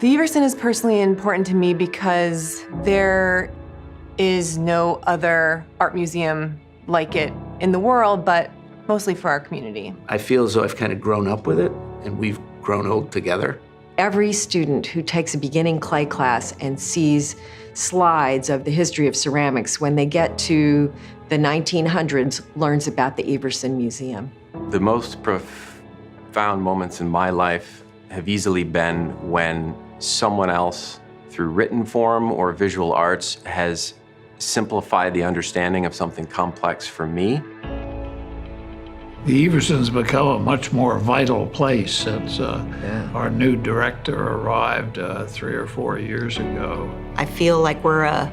The Everson is personally important to me because there is no other art museum like it in the world, but mostly for our community. I feel as though I've kind of grown up with it, and we've grown old together. Every student who takes a beginning clay class and sees slides of the history of ceramics, when they get to the 1900s, learns about the Everson Museum. The most profound moments in my life have easily been when someone else, through written form or visual arts, has simplified the understanding of something complex for me. The Everson's become a much more vital place since our new director arrived 3 or 4 years ago. I feel like we're a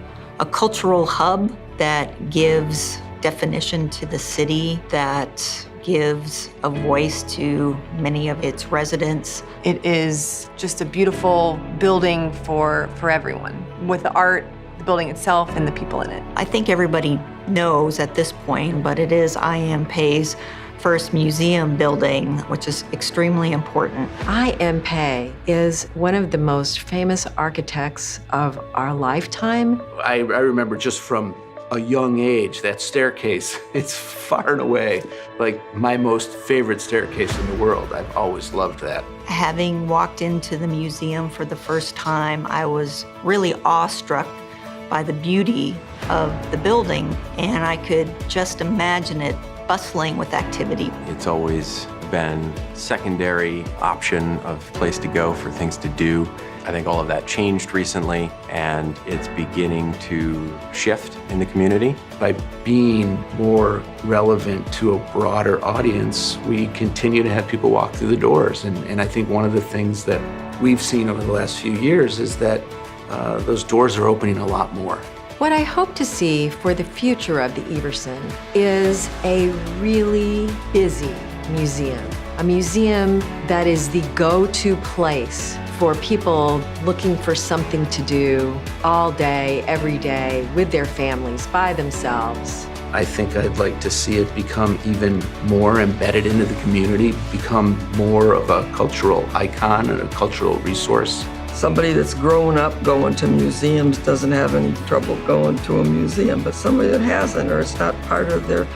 cultural hub that gives definition to the city, that gives a voice to many of its residents. It is just a beautiful building for everyone, with the art, the building itself, and the people in it. I think everybody knows at this point, but it is IMP's first museum building, which is extremely important. IMP is one of the most famous architects of our lifetime. I remember just from a young age, that staircase, it's far and away like my most favorite staircase in the world. I've always loved that. Having walked into the museum for the first time, I was really awestruck by the beauty of the building, and I could just imagine it bustling with activity. It's always been secondary option of place to go for things to do. I think all of that changed recently, and it's beginning to shift in the community. By being more relevant to a broader audience, we continue to have people walk through the doors. And I think one of the things that we've seen over the last few years is that those doors are opening a lot more. What I hope to see for the future of the Everson is a really busy museum. A museum that is the go-to place for people looking for something to do all day, every day, with their families, by themselves. I think I'd like to see it become even more embedded into the community, become more of a cultural icon and a cultural resource. Somebody that's grown up going to museums doesn't have any trouble going to a museum, but somebody that hasn't, or it's not part of their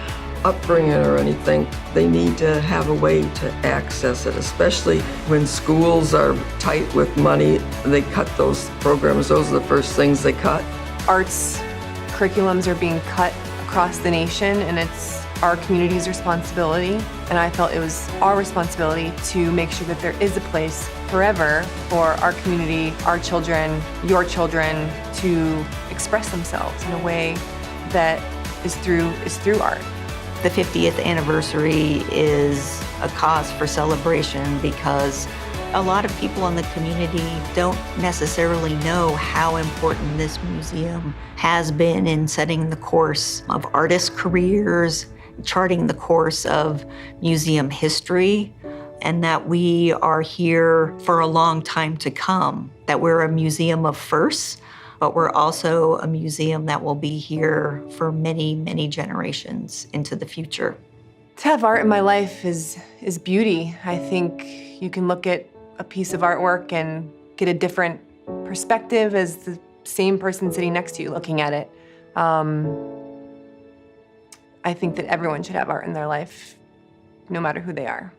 upbringing or anything, they need to have a way to access it, especially when schools are tight with money. They cut those programs. Those are the first things they cut. Arts curriculums are being cut across the nation, and it's our community's responsibility. And I felt it was our responsibility to make sure that there is a place forever for our community, our children, your children, to express themselves in a way that is through art. The 50th anniversary is a cause for celebration because a lot of people in the community don't necessarily know how important this museum has been in setting the course of artists' careers, charting the course of museum history, and that we are here for a long time to come, that we're a museum of firsts, but we're also a museum that will be here for many, many generations into the future. To have art in my life is beauty. I think you can look at a piece of artwork and get a different perspective as the same person sitting next to you looking at it. I think that everyone should have art in their life, no matter who they are.